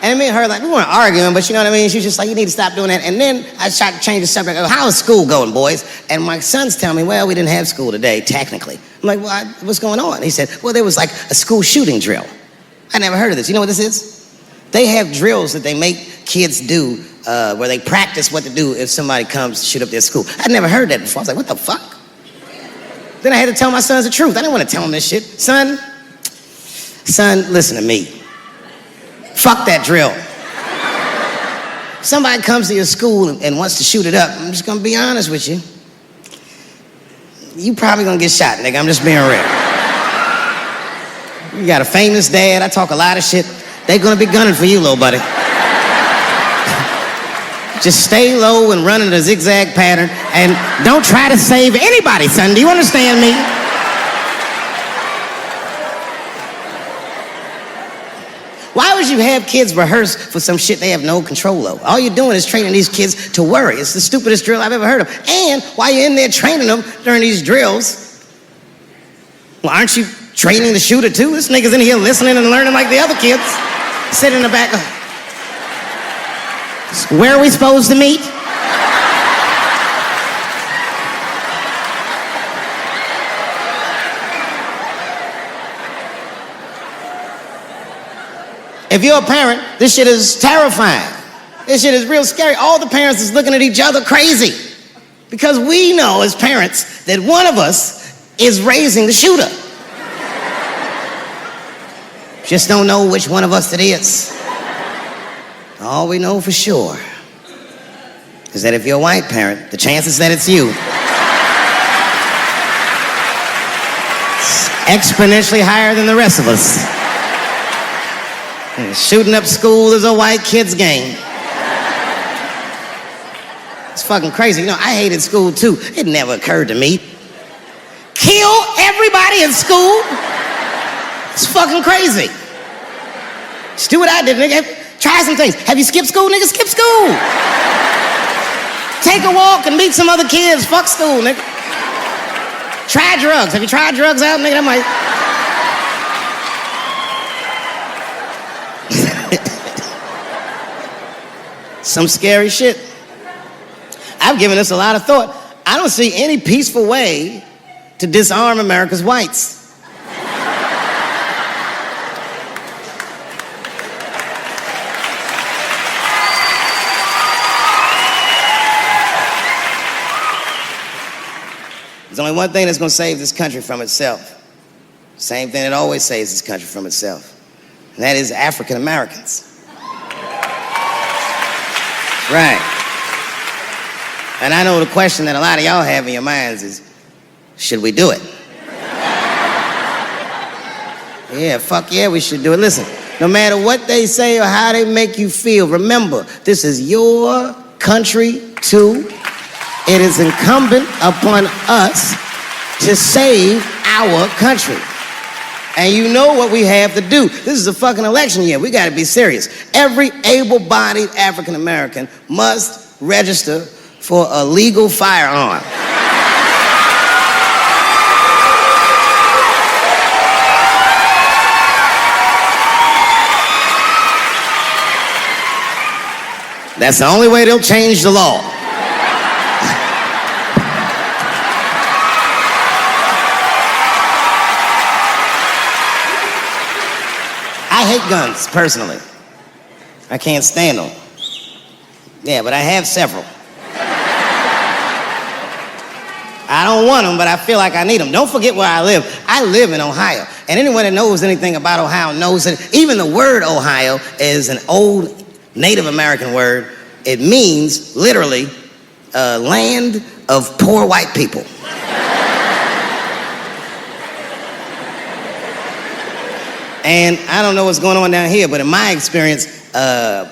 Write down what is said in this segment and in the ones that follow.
And me and her, like, we weren't arguing, but you know what I mean? She was just like, you need to stop doing that. And then I tried to change the subject. I go, how is school going, boys? And my sons tell me, well, we didn't have school today, technically. I'm like, well, what's going on? He said, well, there was like a school shooting drill. I never heard of this. You know what this is? They have drills that they make kids do where they practice what to do if somebody comes to shoot up their school. I'd never heard that before. I was like, what the fuck? Then I had to tell my sons the truth. I didn't want to tell them this shit. Son, listen to me. Fuck that drill. If somebody comes to your school and wants to shoot it up, I'm just gonna be honest with you. You probably gonna get shot, nigga. I'm just being real. You got a famous dad. I talk a lot of shit. They gonna be gunning for you, little buddy. Just stay low and run in a zigzag pattern and don't try to save anybody, son. Do you understand me? Why would you have kids rehearse for some shit they have no control over? All you're doing is training these kids to worry. It's the stupidest drill I've ever heard of. And while you're in there training them during these drills, well, aren't you training the shooter too? This nigga's in here listening and learning like the other kids. Sit in the back. Where are we supposed to meet? If you're a parent, this shit is terrifying. This shit is real scary. All the parents is looking at each other crazy. Because we know as parents that one of us is raising the shooter. Just don't know which one of us it is. All we know for sure is that if you're a white parent, the chances that it's you is exponentially higher than the rest of us. Shooting up school is a white kid's game. It's fucking crazy. You know, I hated school too. It never occurred to me. Kill everybody in school? It's fucking crazy. Just do what I did, nigga. Try some things. Have you skipped school, nigga? Skip school. Take a walk and meet some other kids. Fuck school, nigga. Try drugs. Have you tried drugs out, nigga? That might... Some scary shit. I've given this a lot of thought. I don't see any peaceful way to disarm America's whites. There's only one thing that's going to save this country from itself. Same thing that always saves this country from itself. And that is African Americans. Right. And I know the question that a lot of y'all have in your minds is, should we do it? Yeah, fuck yeah, we should do it. Listen, no matter what they say or how they make you feel, remember, this is your country too. It is incumbent upon us to save our country. And you know what we have to do. This is a fucking election year. We gotta be serious. Every able-bodied African American must register for a legal firearm. That's the only way they'll change the law. I hate guns, personally. I can't stand them. Yeah, but I have several. I don't want them, but I feel like I need them. Don't forget where I live. I live in Ohio. And anyone that knows anything about Ohio knows that even the word Ohio is an old Native American word. It means, literally, land of poor white people. And I don't know what's going on down here, but in my experience,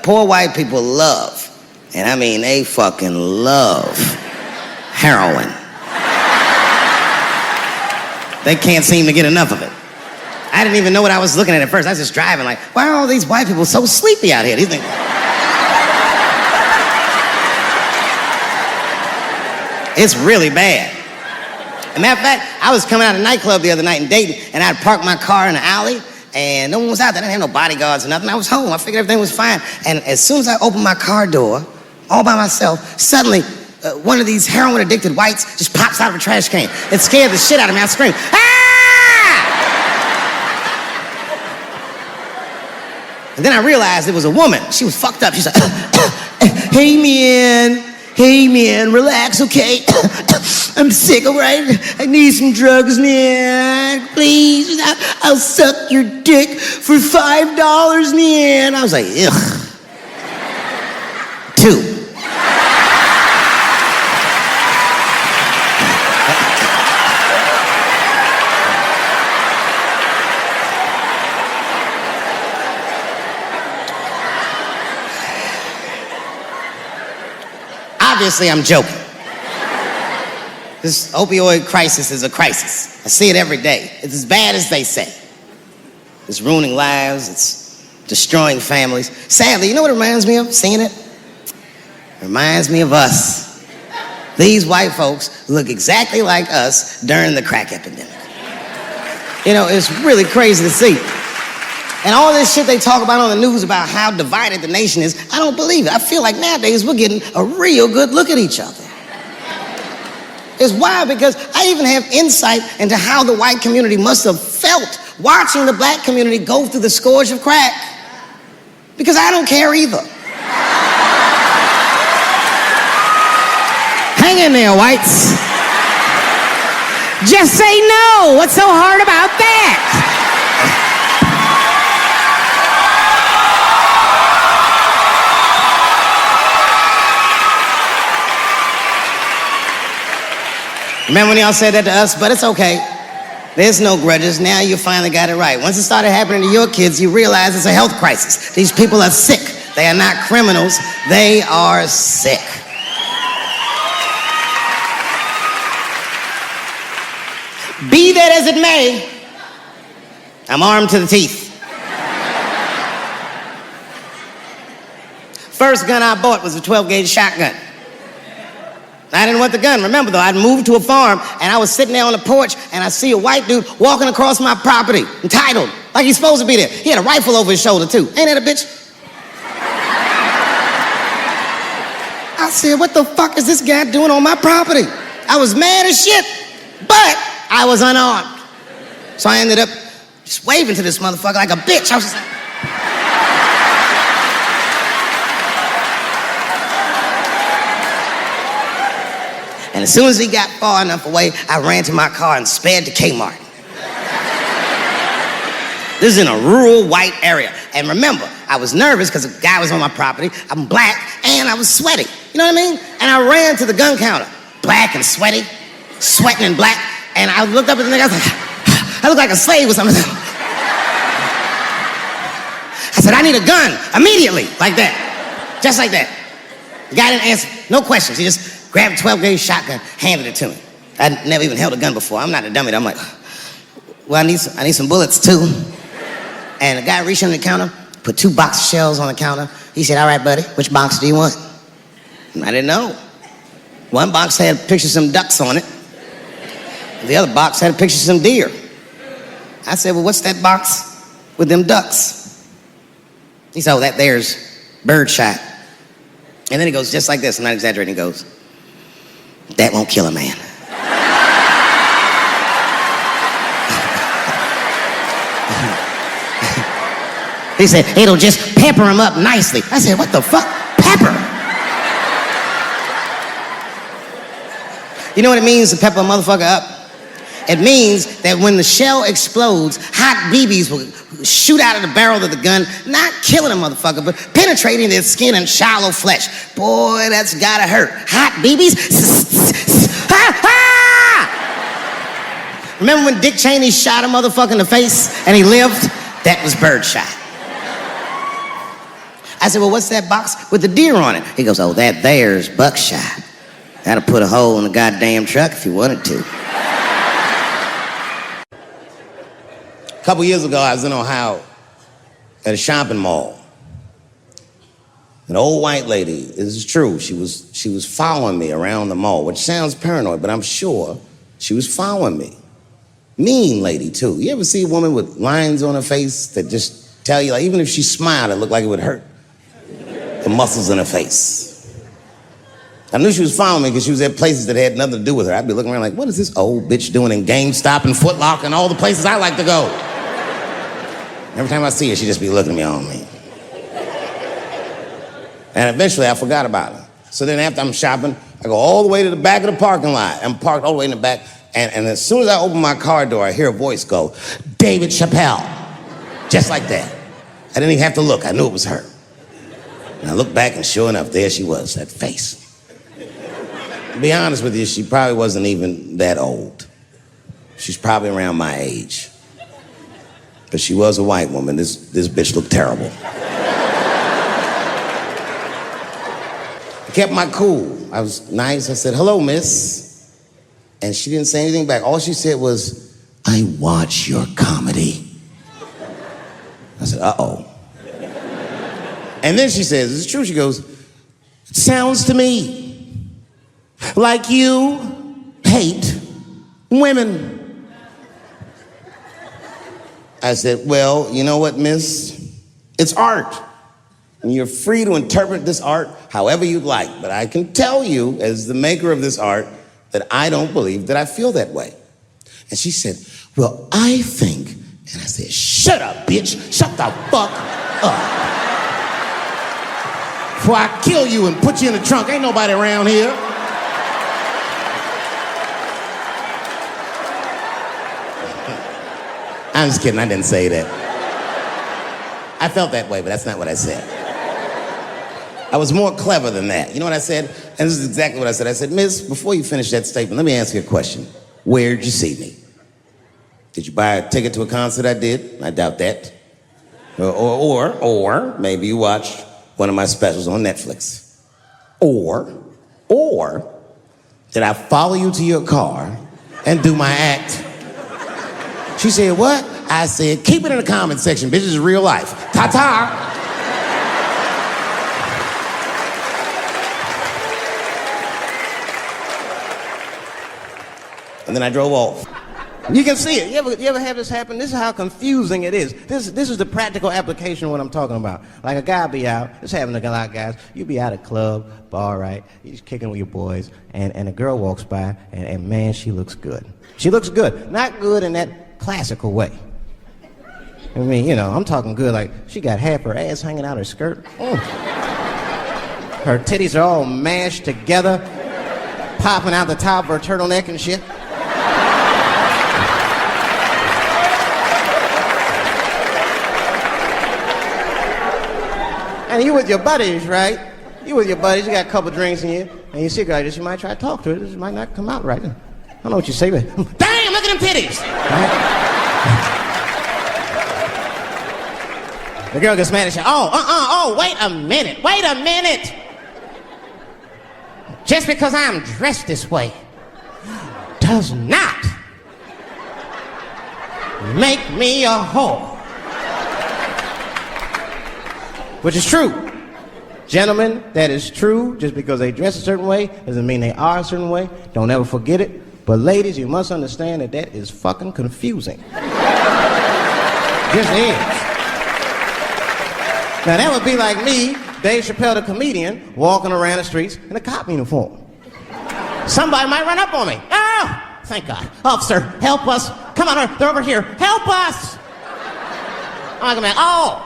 poor white people love, and I mean they fucking love, heroin. They can't seem to get enough of it. I didn't even know what I was looking at first. I was just driving like, why are all these white people so sleepy out here? These things. It's really bad. As a matter of fact, I was coming out of a nightclub the other night in Dayton, and I'd parked my car in the alley, and no one was out there. I didn't have no bodyguards or nothing. I was home. I figured everything was fine. And as soon as I opened my car door, all by myself, suddenly one of these heroin-addicted whites just pops out of a trash can. It scared the shit out of me. I screamed, "Ah!" And then I realized it was a woman. She was fucked up. She's like, hey man, relax, okay? I'm sick, all right? I need some drugs, man. Please, I'll suck your dick for $5, man. I was like, ugh. 2. Obviously, I'm joking. This opioid crisis is a crisis. I see it every day. It's as bad as they say. It's ruining lives. It's destroying families. Sadly, you know what it reminds me of, seeing it? It reminds me of us. These white folks look exactly like us during the crack epidemic. You know, it's really crazy to see. And all this shit they talk about on the news about how divided the nation is, I don't believe it. I feel like nowadays we're getting a real good look at each other. It's wild because I even have insight into how the white community must have felt watching the black community go through the scourge of crack. Because I don't care either. Hang in there, whites. Just say no. What's so hard about that? Remember when y'all said that to us? But it's okay. There's no grudges. Now you finally got it right. Once it started happening to your kids, you realize it's a health crisis. These people are sick. They are not criminals. They are sick. Be that as it may, I'm armed to the teeth. First gun I bought was a 12-gauge shotgun. I didn't want the gun. Remember, though, I'd moved to a farm, and I was sitting there on the porch, and I see a white dude walking across my property, entitled, like he's supposed to be there. He had a rifle over his shoulder, too. Ain't that a bitch? I said, what the fuck is this guy doing on my property? I was mad as shit, but I was unarmed. So I ended up just waving to this motherfucker like a bitch. I was just like... And as soon as he got far enough away, I ran to my car and sped to Kmart. This is in a rural white area. And remember, I was nervous because a guy was on my property. I'm black and I was sweaty. You know what I mean? And I ran to the gun counter, black and sweaty, sweating and black. And I looked up at the nigga, I was like, I look like a slave or something. I said, I need a gun immediately, like that, just like that. The guy didn't answer, no questions. He just grabbed a 12-gauge shotgun, handed it to me. I'd never even held a gun before. I'm not a dummy. I'm like, well, I need some bullets too. And the guy reached under the counter, put 2 box of shells on the counter. He said, all right, buddy, which box do you want? And I didn't know. One box had pictures of some ducks on it. The other box had a picture of some deer. I said, well, what's that box with them ducks? He said, oh, that there's birdshot. And then he goes just like this, I'm not exaggerating, he goes, that won't kill a man. He said, it'll just pepper him up nicely. I said, what the fuck? Pepper? You know what it means to pepper a motherfucker up? It means that when the shell explodes, hot BBs will shoot out of the barrel of the gun, not killing a motherfucker, but penetrating their skin and shallow flesh. Boy, that's gotta hurt. Hot BBs? Remember when Dick Cheney shot a motherfucker in the face and he lived? That was birdshot. I said, well, what's that box with the deer on it? He goes, oh, that there's buckshot. That'll put a hole in the goddamn truck if you wanted to. A couple years ago, I was in Ohio at a shopping mall. An old white lady, this is true, she was following me around the mall, which sounds paranoid, but I'm sure she was following me. Mean lady, too. You ever see a woman with lines on her face that just tell you, like, even if she smiled, it looked like it would hurt? The muscles in her face. I knew she was following me because she was at places that had nothing to do with her. I'd be looking around like, what is this old bitch doing in GameStop and Foot Locker and all the places I like to go? Every time I see her, she'd just be looking at me on me. And eventually, I forgot about her. So then after I'm shopping, I go all the way to the back of the parking lot. I'm parked all the way in the back. And as soon as I open my car door, I hear a voice go, David Chappelle. Just like that. I didn't even have to look. I knew it was her. And I looked back, and sure enough, there she was, that face. To be honest with you, she probably wasn't even that old. She's probably around my age. But she was a white woman. This bitch looked terrible. I kept my cool. I was nice. I said, hello, miss. And she didn't say anything back. All she said was, I watch your comedy. I said, uh-oh. And then she says, it's true. She goes, it sounds to me like you hate women. I said, well, you know what, miss? It's art. And you're free to interpret this art however you'd like. But I can tell you, as the maker of this art, that I don't believe that I feel that way. And she said, well, I think. And I said, shut up, bitch. Shut the fuck up. Before I kill you and put you in the trunk. Ain't nobody around here. I'm just kidding, I didn't say that. I felt that way, but that's not what I said. I was more clever than that. You know what I said? And this is exactly what I said. I said, miss, before you finish that statement, let me ask you a question. Where'd you see me? Did you buy a ticket to a concert I did? I doubt that. Or maybe you watched one of my specials on Netflix. Or did I follow you to your car and do my act? She said, what? I said, keep it in the comment section, bitch. This is real life. Ta-ta. And then I drove off. You can see it. You ever have this happen? This is how confusing it is. This is the practical application of what I'm talking about. Like a guy be out, this happens to a lot of guys. You be out at a club, bar, right? You just kicking with your boys, and a girl walks by, and man, she looks good. She looks good. Not good in that classical way. I mean, you know, I'm talking good, like she got half her ass hanging out her skirt. Her titties are all mashed together, popping out the top of her turtleneck and shit. And you with your buddies, right? You with your buddies, you got a couple drinks in you, and you see a girl like this, you might try to talk to her. This might not come out right. I don't know what you say, but damn, look at them titties! Right? The girl gets mad and says, wait a minute. Just because I'm dressed this way does not make me a whore. Which is true. Gentlemen, that is true. Just because they dress a certain way doesn't mean they are a certain way. Don't ever forget it. But ladies, you must understand that is fucking confusing. Just is. Now that would be like me, Dave Chappelle the comedian, walking around the streets in a cop uniform. Somebody might run up on me. Oh, thank God. Officer, help us. Come on, they're over here. Help us. I'm like, oh,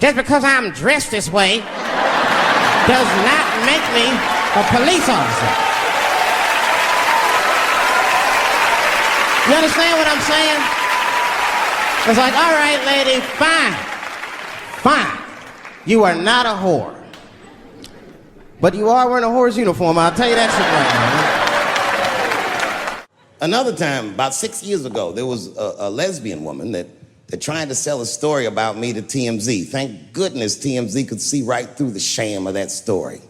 just because I'm dressed this way does not make me a police officer. You understand what I'm saying? It's like, all right, lady, fine. You are not a whore. But you are wearing a whore's uniform, I'll tell you that shit right now. Another time, about 6 years ago, there was a lesbian woman that tried to sell a story about me to TMZ. Thank goodness TMZ could see right through the sham of that story.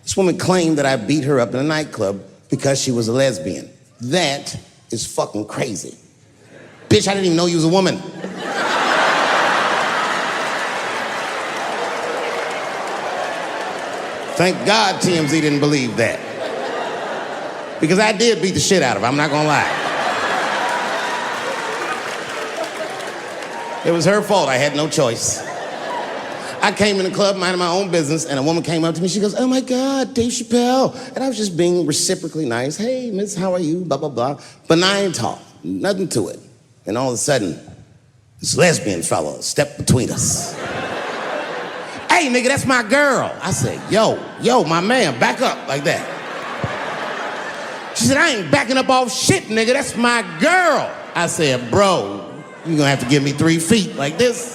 This woman claimed that I beat her up in a nightclub because she was a lesbian. That is fucking crazy. Bitch, I didn't even know you was a woman. Thank God TMZ didn't believe that. Because I did beat the shit out of her, I'm not gonna lie. It was her fault. I had no choice. I came in the club minding my own business, and a woman came up to me. She goes, "Oh my God, Dave Chappelle." And I was just being reciprocally nice. "Hey, miss, how are you?" Blah, blah, blah. Benign talk, nothing to it. And all of a sudden, this lesbian fellow stepped between us. "Hey, nigga, that's my girl." I said, yo, my man, back up like that. She said, "I ain't backing up off shit, nigga, that's my girl." I said, "Bro, you're gonna have to give me 3 feet like this."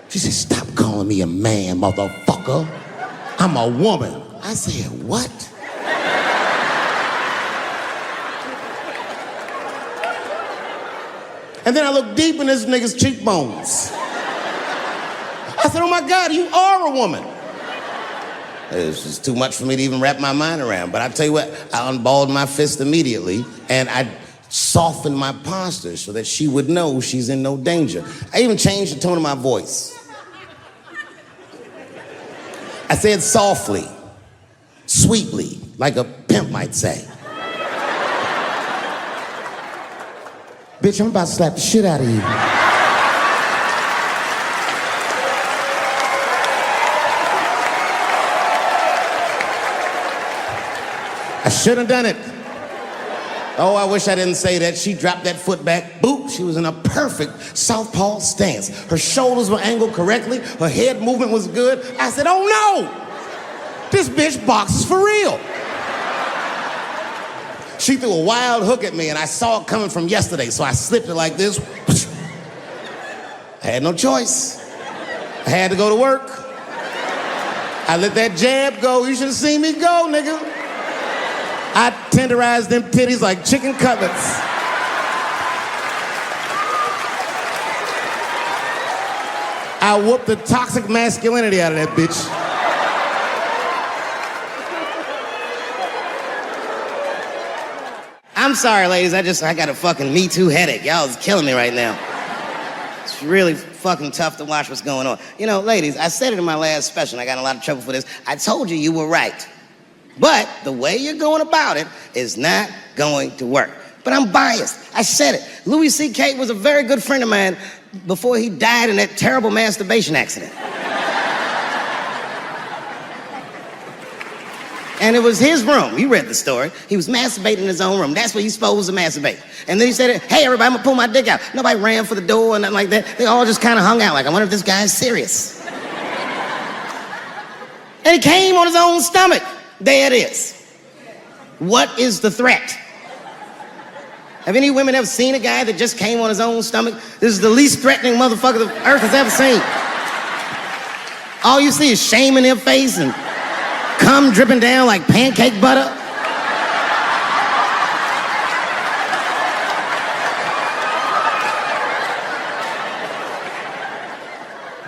She said, "Stop calling me a man, motherfucker. I'm a woman." I said, "What?" And then I looked deep in this nigga's cheekbones. I said, "Oh my God, you are a woman." It was just too much for me to even wrap my mind around. But I tell you what, I unballed my fist immediately, and I softened my posture so that she would know she's in no danger. I even changed the tone of my voice. I said softly, sweetly, like a pimp might say. "Bitch, I'm about to slap the shit out of you." I should have done it. Oh, I wish I didn't say that. She dropped that foot back. Boop, she was in a perfect southpaw stance. Her shoulders were angled correctly. Her head movement was good. I said, "Oh no, this bitch boxes for real." She threw a wild hook at me and I saw it coming from yesterday, so I slipped it like this. I had no choice. I had to go to work. I let that jab go. You should have seen me go, nigga. I tenderized them titties like chicken cutlets. I whooped the toxic masculinity out of that bitch. I'm sorry, ladies. I got a fucking Me Too headache. Y'all is killing me right now. It's really fucking tough to watch what's going on. You know, ladies, I said it in my last special, and I got in a lot of trouble for this. I told you were right. But the way you're going about it is not going to work. But I'm biased. I said it. Louis C.K. was a very good friend of mine before he died in that terrible masturbation accident. And it was his room. You read the story. He was masturbating in his own room. That's where you're supposed to masturbate. And then he said, "Hey, everybody, I'm gonna pull my dick out." Nobody ran for the door or nothing like that. They all just kind of hung out like, I wonder if this guy's serious. And he came on his own stomach. There it is. What is the threat? Have any women ever seen a guy that just came on his own stomach? This is the least threatening motherfucker the earth has ever seen. All you see is shame in their face and cum dripping down like pancake butter.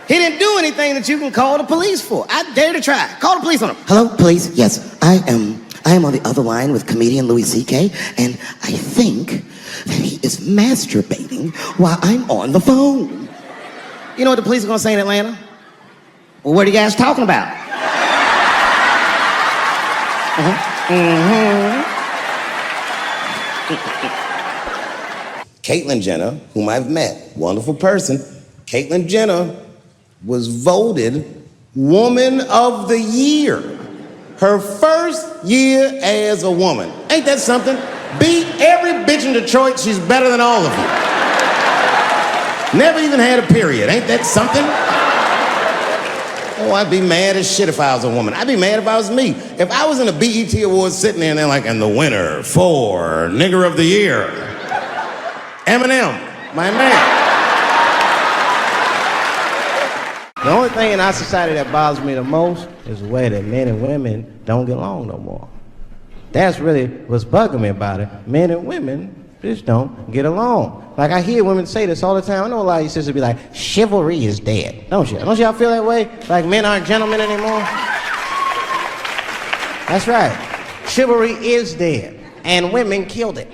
He didn't do anything that you can call the police for. I dare to try. Call the police on him. "Hello, police? Yes, I am on the other line with comedian Louis C.K., and I think that he is masturbating while I'm on the phone." You know what the police are gonna say in Atlanta? "Well, what are you guys talking about?" Caitlyn Jenner, whom I've met, wonderful person. Caitlyn Jenner was voted Woman of the Year. Her first year as a woman. Ain't that something? Beat every bitch in Detroit. She's better than all of you. Never even had a period. Ain't that something? Oh, I'd be mad as shit if I was a woman. I'd be mad if I was me. If I was in a BET Awards sitting there and they're like, "And the winner for Nigger of the Year, Eminem, my man." The only thing in our society that bothers me the most is the way that men and women don't get along no more. That's really what's bugging me about it. Men and women just don't get along. Like, I hear women say this all the time. I know a lot of you sisters be like, "Chivalry is dead." Don't you? Don't y'all feel that way? Like men aren't gentlemen anymore? That's right. Chivalry is dead. And women killed it.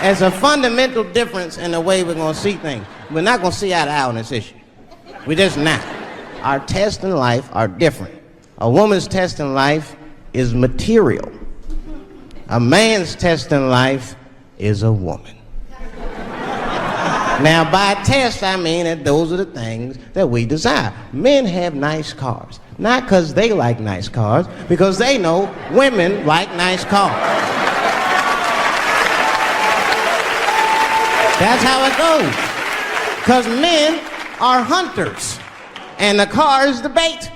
There's a fundamental difference in the way we're going to see things. We're not going to see eye to eye on this issue. We're just not. Our tests in life are different. A woman's test in life is material. A man's test in life is a woman. Now, by test, I mean that those are the things that we desire. Men have nice cars. Not because they like nice cars, because they know women like nice cars. That's how it goes. Because men are hunters, and the car is the bait.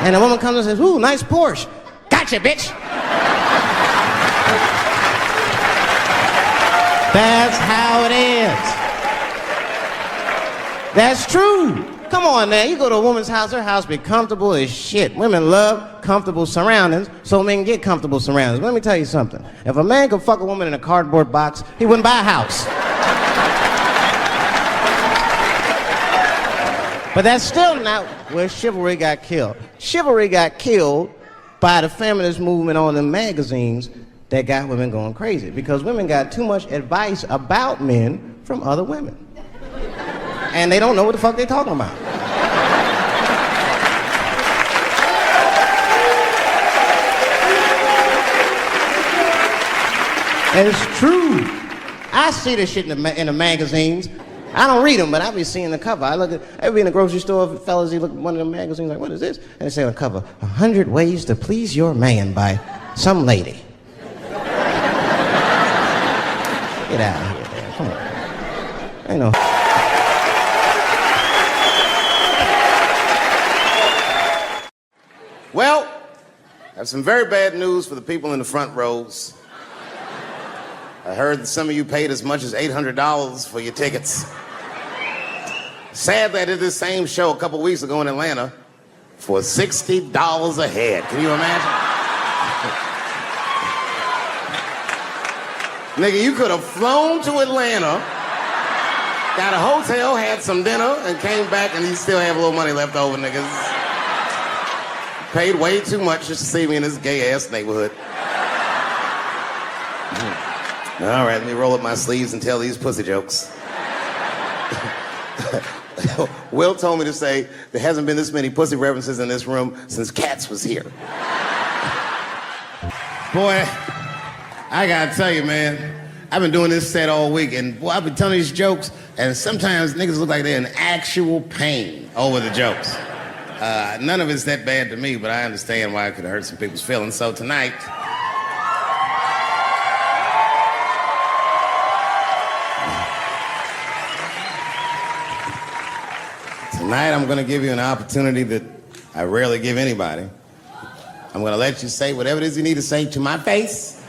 And a woman comes and says, ooh, nice Porsche. Gotcha, bitch. That's how it is. That's true. Come on now, you go to a woman's house, her house be comfortable as shit. Women love comfortable surroundings, so men get comfortable surroundings. Let me tell you something. If a man could fuck a woman in a cardboard box, he wouldn't buy a house. But that's still not where chivalry got killed. Chivalry got killed by the feminist movement on the magazines that got women going crazy, because women got too much advice about men from other women. And they don't know what the fuck they're talking about. And it's true. I see this shit in the magazines. I don't read them, but I be seeing the cover. I be in the grocery store, fellas, you look at one of the magazines like, what is this? And they say on the cover, 100 Ways to Please Your Man by some lady. Get out of here, man. Come on. Ain't no... Well, I have some very bad news for the people in the front rows. I heard that some of you paid as much as $800 for your tickets. Sadly, I did this same show a couple weeks ago in Atlanta for $60 a head. Can you imagine? Nigga, you could have flown to Atlanta, got a hotel, had some dinner, and came back and you still have a little money left over, niggas. Paid way too much just to see me in this gay-ass neighborhood. All right, let me roll up my sleeves and tell these pussy jokes. Will told me to say there hasn't been this many pussy references in this room since Cats was here. Boy, I gotta tell you, man, I've been doing this set all week, and boy, I've been telling these jokes, and sometimes niggas look like they're in actual pain over the jokes. None of it's that bad to me, but I understand why it could hurt some people's feelings. So tonight, I'm gonna give you an opportunity that I rarely give anybody. I'm gonna let you say whatever it is you need to say to my face,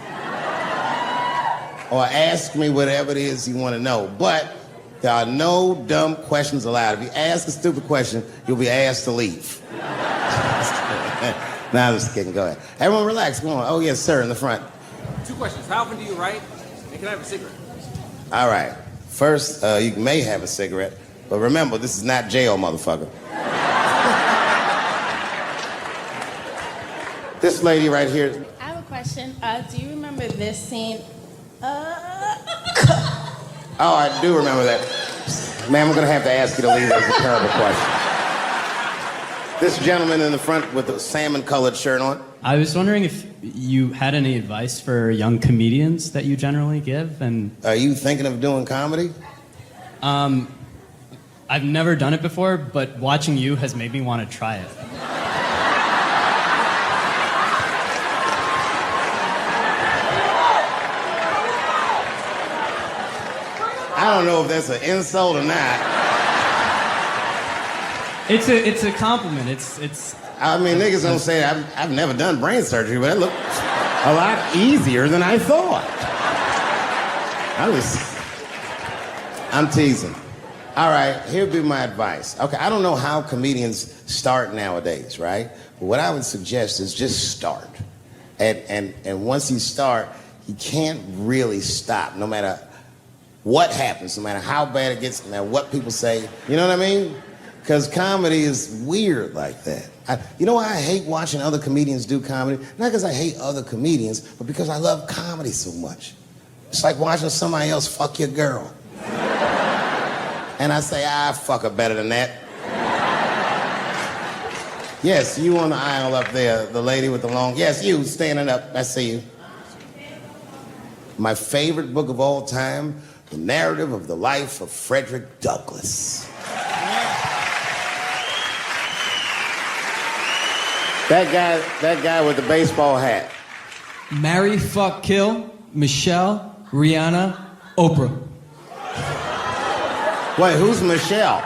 or ask me whatever it is you wanna know. But there are no dumb questions allowed. If you ask a stupid question, you'll be asked to leave. Nah, I'm just kidding, go ahead. Everyone relax, come on. Oh yes, sir, in the front. 2 questions, how often do you write, and can I have a cigarette? All right, first, you may have a cigarette, but remember, this is not jail, motherfucker. This lady right here. I have a question. Do you remember this scene? Oh, I do remember that. Ma'am, I'm gonna have to ask you to leave. That's a terrible question. This gentleman in the front with the salmon-colored shirt on. I was wondering if you had any advice for young comedians that you generally give, and... Are you thinking of doing comedy? I've never done it before, but watching you has made me want to try it. I don't know if that's an insult or not. It's a compliment. It's. I mean, niggas don't say I've never done brain surgery, but it looked a lot easier than I thought. I'm teasing. All right, here'll be my advice. Okay, I don't know how comedians start nowadays, right? But what I would suggest is just start. And once you start, you can't really stop, no matter what happens, no matter how bad it gets, no matter what people say. You know what I mean? Because comedy is weird like that. You know why I hate watching other comedians do comedy? Not because I hate other comedians, but because I love comedy so much. It's like watching somebody else fuck your girl. And I say, fuck her better than that. Yes, you on the aisle up there, the lady with the long. Yes, you standing up. I see you. My favorite book of all time, The Narrative of the Life of Frederick Douglass. That guy with the baseball hat. Marry, fuck, kill, Michelle, Rihanna, Oprah. Wait, who's Michelle?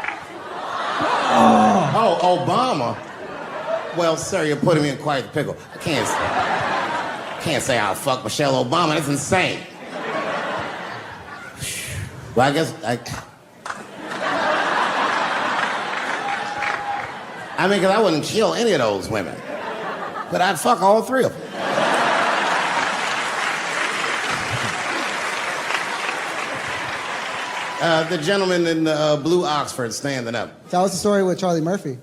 Oh, Obama. Well, sir, you're putting me in quite the pickle. I can't say I'll fuck Michelle Obama. That's insane. Well, I guess I mean, because I wouldn't kill any of those women, but I'd fuck all three of them. The gentleman in the blue Oxford standing up. Tell us the story with Charlie Murphy.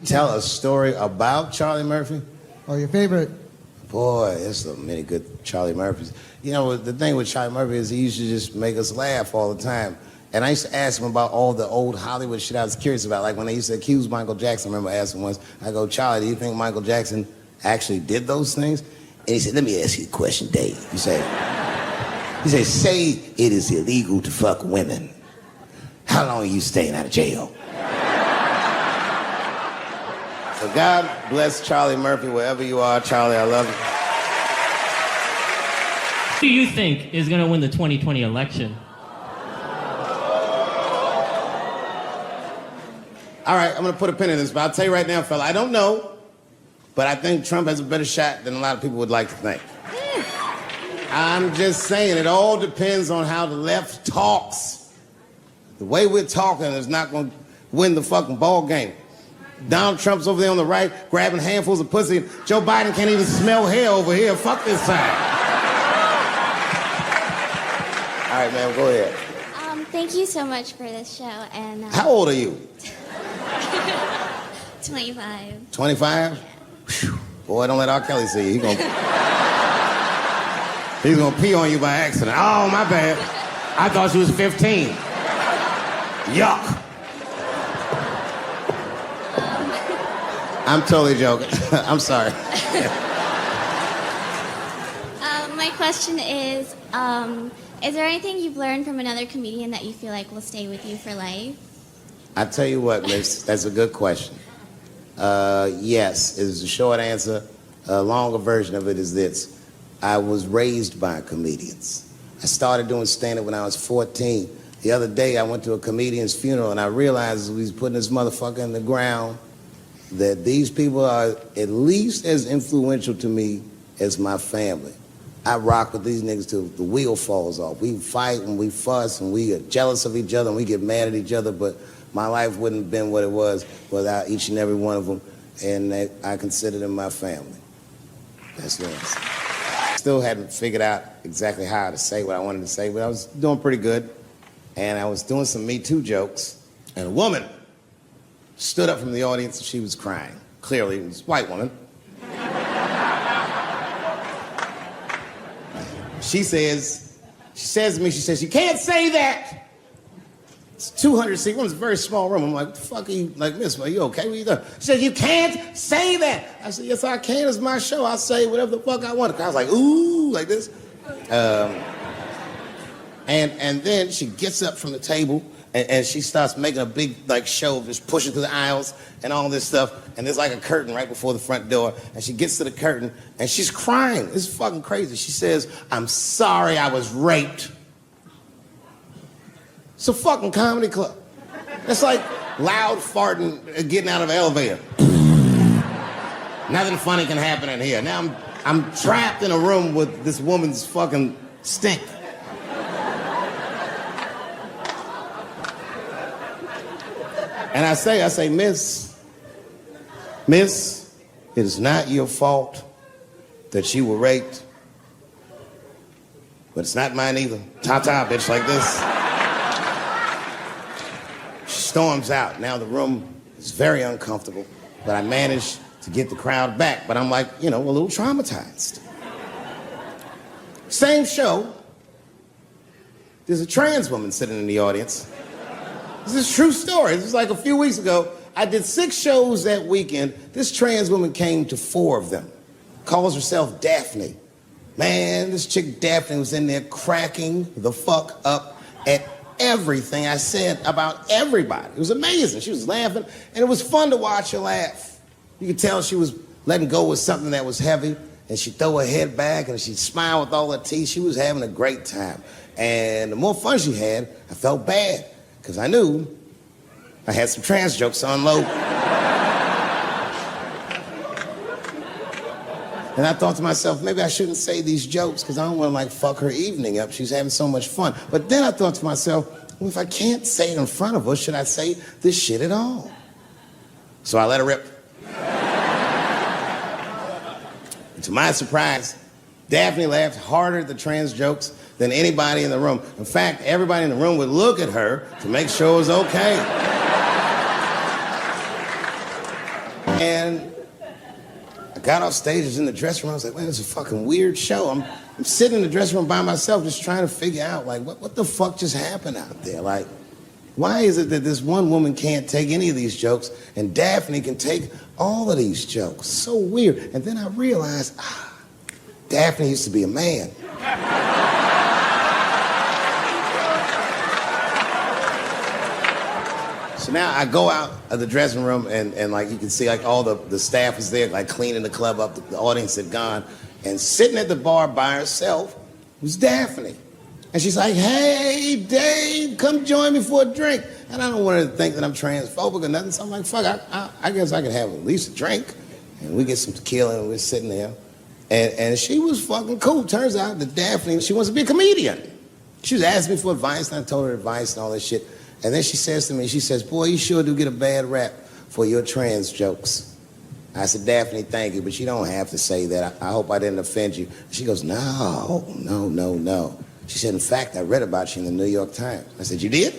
Tell a story about Charlie Murphy? Or your favorite. Boy, there's so many good Charlie Murphys. You know, the thing with Charlie Murphy is he used to just make us laugh all the time. And I used to ask him about all the old Hollywood shit I was curious about. Like when they used to accuse Michael Jackson, I remember asking once, I go, Charlie, do you think Michael Jackson actually did those things? And he said, let me ask you a question, Dave. He said, say it is illegal to fuck women. How long are you staying out of jail? So God bless Charlie Murphy, wherever you are. Charlie, I love you. Who do you think is going to win the 2020 election? All right, I'm going to put a pin in this, but I'll tell you right now, fella, I don't know, but I think Trump has a better shot than a lot of people would like to think. I'm just saying, it all depends on how the left talks. The way we're talking is not going to win the fucking ball game. Donald Trump's over there on the right, grabbing handfuls of pussy. Joe Biden can't even smell hair over here. Fuck this side. All right, man, go ahead. Thank you so much for this show. And How old are you? 25. 25? Yeah. Boy, don't let R. Kelly see you. He's gonna pee on you by accident. Oh, my bad. I thought she was 15. Yuck. I'm totally joking. I'm sorry. My question is there anything you've learned from another comedian that you feel like will stay with you for life? I tell you what, miss, that's a good question. Yes, is the short answer. A longer version of it is this. I was raised by comedians. I started doing stand-up when I was 14. The other day, I went to a comedian's funeral, and I realized as we was putting this motherfucker in the ground that these people are at least as influential to me as my family. I rock with these niggas till the wheel falls off. We fight and we fuss and we are jealous of each other and we get mad at each other, but my life wouldn't have been what it was without each and every one of them, and I consider them my family. That's the answer. Still hadn't figured out exactly how to say what I wanted to say, but I was doing pretty good, and I was doing some Me Too jokes, and a woman stood up from the audience and she was crying. Clearly, it was a white woman. She says to me, you can't say that. It's 200 seat room, it's a very small room. I'm like, what the fuck are you, like, miss, are you okay? What are you doing? She said, you can't say that. I said, yes, I can, it's my show. I'll say whatever the fuck I want. I was like, ooh, like this. And then she gets up from the table and she starts making a big like show of just pushing through the aisles and all this stuff. And there's like a curtain right before the front door. And she gets to the curtain and she's crying. It's fucking crazy. She says, I'm sorry I was raped. It's a fucking comedy club. It's like loud farting getting out of an elevator. Nothing funny can happen in here. Now I'm trapped in a room with this woman's fucking stink. And I say, miss, it is not your fault that you were raped, but it's not mine either. Ta-ta, bitch, like this. She storms out. Now the room is very uncomfortable, but I managed to get the crowd back, but I'm like, a little traumatized. Same show, there's a trans woman sitting in the audience. This is a true story. This was like a few weeks ago. I did 6 shows that weekend. This trans woman came to 4 of them. Calls herself Daphne. Man, this chick Daphne was in there cracking the fuck up at everything I said about everybody. It was amazing. She was laughing, and it was fun to watch her laugh. You could tell she was letting go with something that was heavy, and she'd throw her head back, and she'd smile with all her teeth. She was having a great time. And the more fun she had, I felt bad, because I knew I had some trans jokes to unload. And I thought to myself, maybe I shouldn't say these jokes because I don't want to like fuck her evening up. She's having so much fun. But then I thought to myself, well, if I can't say it in front of her, should I say this shit at all? So I let her rip. And to my surprise, Daphne laughed harder at the trans jokes than anybody in the room. In fact, everybody in the room would look at her to make sure it was okay. And I got off stage, I was in the dressing room, I was like, man, this is a fucking weird show. I'm sitting in the dressing room by myself just trying to figure out, like, what the fuck just happened out there? Like, why is it that this one woman can't take any of these jokes and Daphne can take all of these jokes? So weird. And then I realized, Daphne used to be a man. So now I go out of the dressing room and like you can see like all the staff is there like cleaning the club up, the audience had gone, and sitting at the bar by herself was Daphne. And she's like, hey, Dave, come join me for a drink. And I don't want her to think that I'm transphobic or nothing, so I'm like, fuck, I guess I could have at least a drink. And we get some tequila and we're sitting there. And she was fucking cool. Turns out that Daphne, she wants to be a comedian. She was asking me for advice, and I told her advice and all this shit. And then she says to me, she says, boy, you sure do get a bad rap for your trans jokes. I said, Daphne, thank you, but you don't have to say that. I hope I didn't offend you. She goes, no. She said, in fact, I read about you in the New York Times. I said, you did?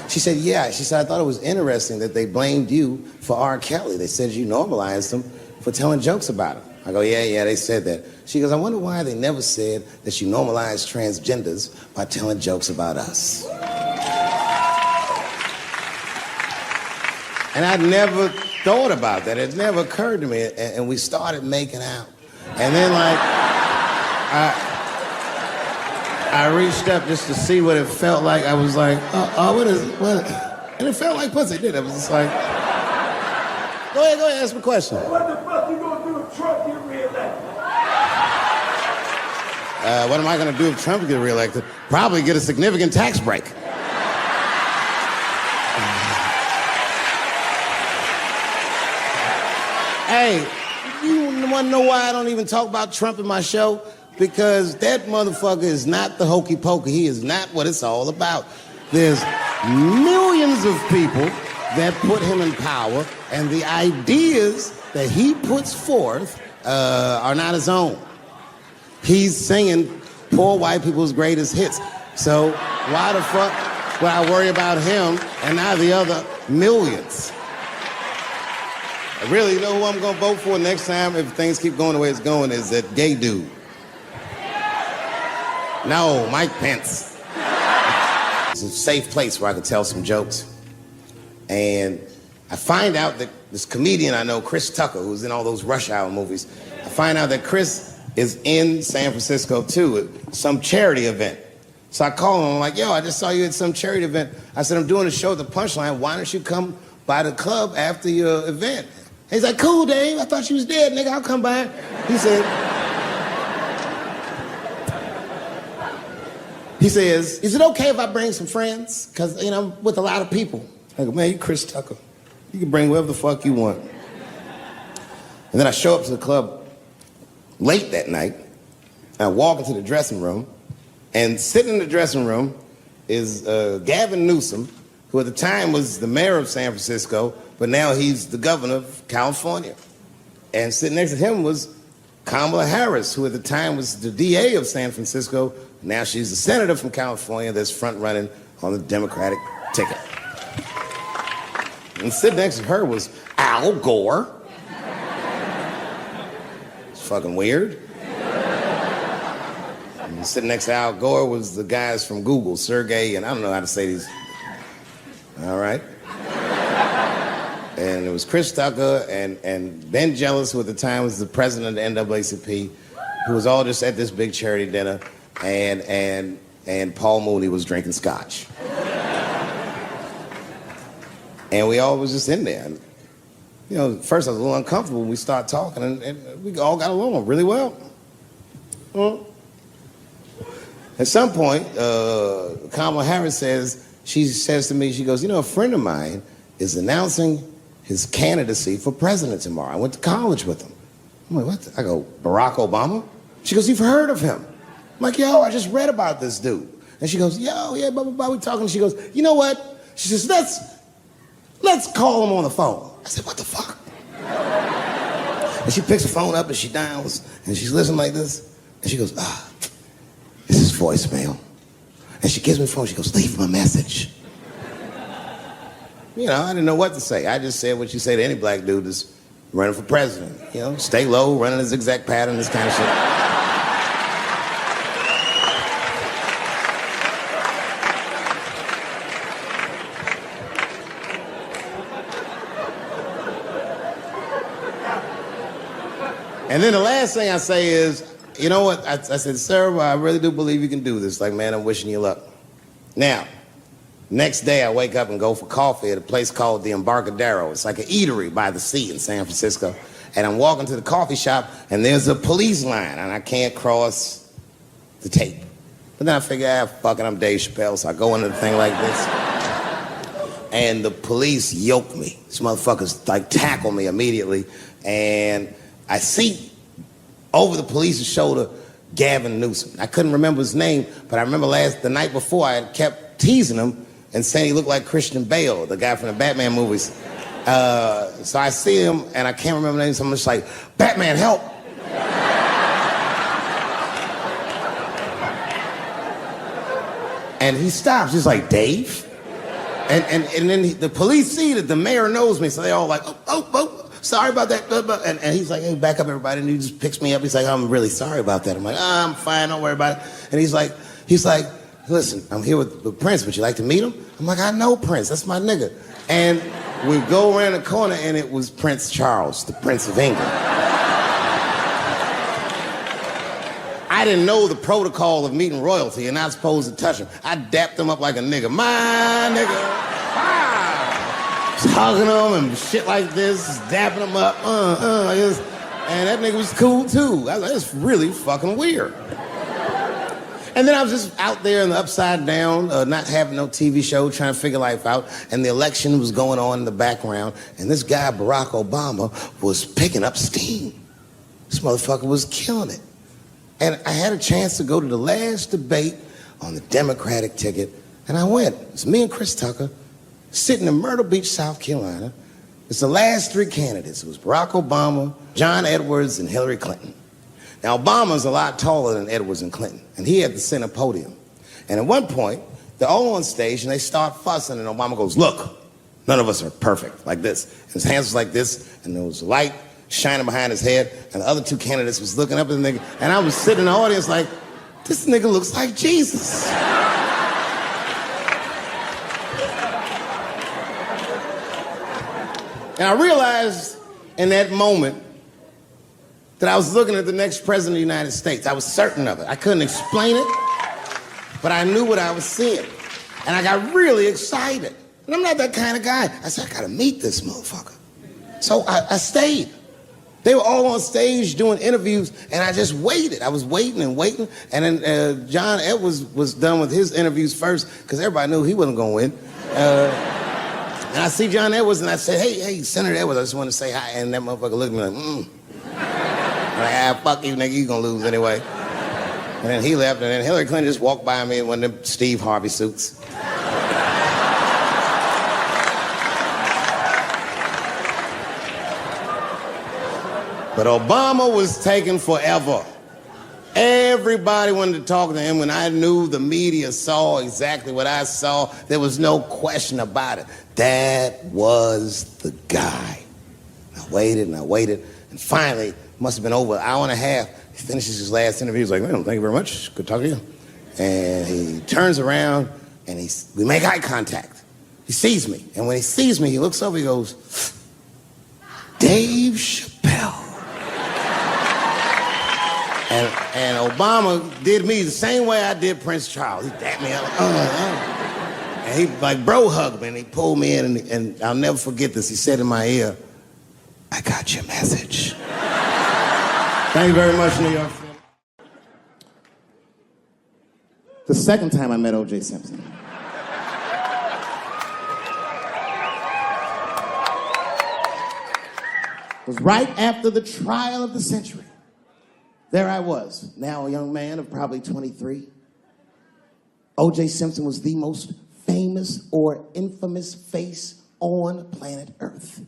She said, yeah. She said, I thought it was interesting that they blamed you for R. Kelly. They said you normalized him for telling jokes about him. I go, yeah, they said that. She goes, I wonder why they never said that you normalized transgenders by telling jokes about us. And I'd never thought about that. It never occurred to me. And we started making out. And then, like, I reached up just to see what it felt like. I was like, what? And it felt like pussy, didn't it? I was just like, go ahead, ask me a question. What the fuck you gonna do if Trump get reelected? What am I gonna do if Trump gets reelected? Probably get a significant tax break. Hey, you wanna know why I don't even talk about Trump in my show? Because that motherfucker is not the hokey pokey. He is not what it's all about. There's millions of people that put him in power, and the ideas that he puts forth are not his own. He's singing poor white people's greatest hits. So why the fuck would I worry about him and not the other millions? Really, you know who I'm gonna vote for next time if things keep going the way it's going is that gay dude. No, Mike Pence. It's a safe place where I can tell some jokes. And I find out that this comedian I know, Chris Tucker, who's in all those Rush Hour movies, I find out that Chris is in San Francisco too at some charity event. So I call him, I'm like, yo, I just saw you at some charity event. I said, I'm doing a show at the Punchline. Why don't you come by the club after your event? He's like, cool, Dave. I thought you was dead, nigga. I'll come by. He says, is it okay if I bring some friends? Because, you know, I'm with a lot of people. I go, man, you Chris Tucker. You can bring whoever the fuck you want. And then I show up to the club late that night. And I walk into the dressing room. And sitting in the dressing room is Gavin Newsom, who at the time was the mayor of San Francisco, but now he's the governor of California. And sitting next to him was Kamala Harris, who at the time was the DA of San Francisco. Now she's the senator from California that's front-running on the Democratic ticket. And sitting next to her was Al Gore. It's fucking weird. And sitting next to Al Gore was the guys from Google, Sergey, and I don't know how to say these. All right. And it was Chris Tucker and Ben Jealous, who at the time was the president of the NAACP, who was all just at this big charity dinner, and Paul Mooney was drinking scotch. And we all was just in there. And, you know, first I was a little uncomfortable when we started talking, and we all got along really well. At some point, Kamala Harris she says to me, she goes, you know, a friend of mine is announcing his candidacy for president tomorrow. I went to college with him. I'm like, what? I go, Barack Obama? She goes, you've heard of him? I'm like, yo, I just read about this dude. And she goes, yo, yeah, blah, blah, blah, we talking. She goes, you know what? She says, let's call him on the phone. I said, what the fuck? And she picks the phone up and she dials and she's listening like this. And she goes, this is voicemail. And she gives me the phone. She goes, leave him a message. You know, I didn't know what to say. I just said what you say to any black dude that's running for president. You know, stay low, running a zigzag pattern, this kind of shit. And then the last thing I say is, you know what? I said, sir, I really do believe you can do this. Like, man, I'm wishing you luck. Now, next day I wake up and go for coffee at a place called the Embarcadero. It's like an eatery by the sea in San Francisco. And I'm walking to the coffee shop and there's a police line and I can't cross the tape. But then I figure, fuck it, I'm Dave Chappelle, so I go into the thing like this. And the police yoke me. These motherfuckers like tackle me immediately. And I see over the police's shoulder Gavin Newsom. I couldn't remember his name, but I remember the night before I had kept teasing him and saying he looked like Christian Bale, the guy from the Batman movies. So I see him and I can't remember the name, so I'm just like, Batman, help! And he stops, he's like, Dave? And then the police see that the mayor knows me, so they all like, oh, sorry about that. And he's like, hey, back up, everybody. And he just picks me up. He's like, I'm really sorry about that. I'm like, I'm fine, don't worry about it. And he's like, listen, I'm here with Prince. Would you like to meet him? I'm like, I know Prince. That's my nigga. And we go around the corner, and it was Prince Charles, the Prince of England. I didn't know the protocol of meeting royalty. You're not supposed to touch him. I dapped him up like a nigga. My nigga. Hugging him and shit like this, dapping him up, and that nigga was cool too. I was like, it's really fucking weird. And then I was just out there in the upside down, not having no TV show, trying to figure life out, and the election was going on in the background, and this guy, Barack Obama, was picking up steam. This motherfucker was killing it. And I had a chance to go to the last debate on the Democratic ticket, and I went. It's me and Chris Tucker, sitting in Myrtle Beach, South Carolina. It's the last three candidates. It was Barack Obama, John Edwards, and Hillary Clinton. Now, Obama's a lot taller than Edwards and Clinton, and he had the center podium. And at one point, they're all on stage, and they start fussing, and Obama goes, look, none of us are perfect, like this. And his hands was like this, and there was light shining behind his head, and the other two candidates was looking up at the nigga, and I was sitting in the audience like, this nigga looks like Jesus. And I realized in that moment that I was looking at the next president of the United States. I was certain of it. I couldn't explain it, but I knew what I was seeing. And I got really excited. And I'm not that kind of guy. I said, I gotta meet this motherfucker. So I stayed. They were all on stage doing interviews, and I just waited. I was waiting and waiting. And then John Edwards was done with his interviews first, because everybody knew he wasn't gonna win. And I see John Edwards, and I said, hey, Senator Edwards, I just want to say hi. And that motherfucker looked at me like, I'm like, fuck you, nigga, you gonna lose anyway. And then he left, and then Hillary Clinton just walked by me in one of them Steve Harvey suits. But Obama was taking forever. Everybody wanted to talk to him. When I knew the media saw exactly what I saw, there was no question about it. That was the guy. I waited and I waited, and finally, it must have been over an hour and a half, he finishes his last interview. He's like, well, thank you very much. Good talking to you. And he turns around, and we make eye contact. He sees me, and when he sees me, he looks over, he goes, Dave Chappelle. And Obama did me the same way I did Prince Charles. He dapped me up. And he like bro hugged me and he pulled me in and I'll never forget this. He said in my ear, "I got your message." Thank you very much, New York. The second time I met O.J. Simpson. Was right after the trial of the century. There I was, now a young man of probably 23. O.J. Simpson was the most famous or infamous face on planet Earth.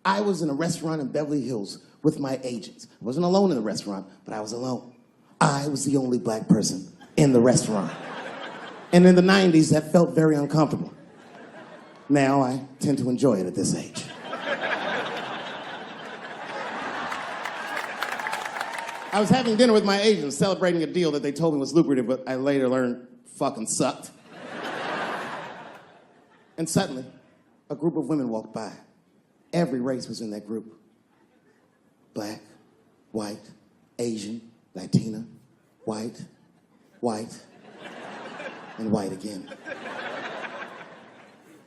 I was in a restaurant in Beverly Hills with my agents. I wasn't alone in the restaurant, but I was alone. I was the only black person in the restaurant. And in the 90s, that felt very uncomfortable. Now I tend to enjoy it at this age. I was having dinner with my agents, celebrating a deal that they told me was lucrative, but I later learned fucking sucked. And suddenly, a group of women walked by. Every race was in that group. Black, white, Asian, Latina, white, and white again.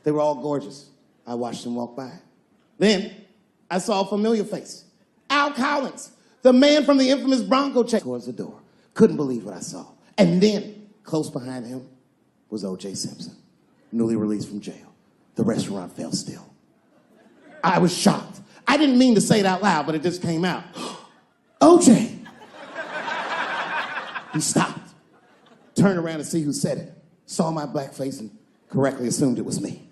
They were all gorgeous. I watched them walk by. Then, I saw a familiar face. Al Collins, the man from the infamous Bronco check towards the door. Couldn't believe what I saw. And then, close behind him, was O.J. Simpson, newly released from jail. The restaurant fell still. I was shocked. I didn't mean to say it out loud, but it just came out. O.J. He stopped, turned around to see who said it, saw my black face, and correctly assumed it was me.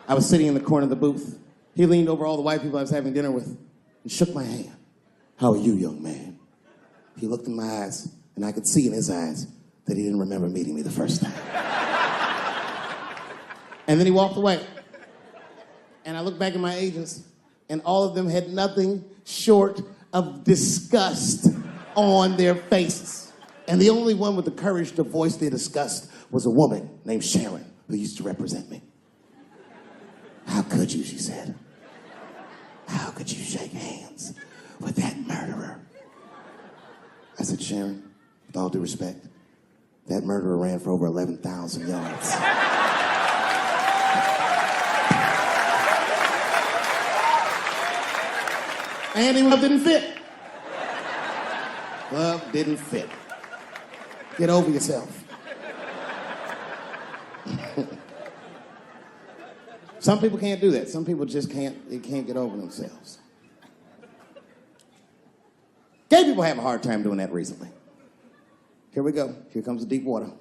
I was sitting in the corner of the booth. He leaned over all the white people I was having dinner with and shook my hand. "How are you, young man?" He looked in my eyes, and I could see in his eyes that he didn't remember meeting me the first time. And then he walked away. And I looked back at my agents, and all of them had nothing short of disgust on their faces. And the only one with the courage to voice their disgust was a woman named Sharon, who used to represent me. "How could you," she said. "How could you shake hands with that murderer?" I said, "Sharon, with all due respect, that murderer ran for over 11,000 yards. And his glove didn't fit. Glove didn't fit. Get over yourself." Some people can't do that. Some people just can't get over themselves. Gay people have a hard time doing that recently. Here we go. Here comes the deep water.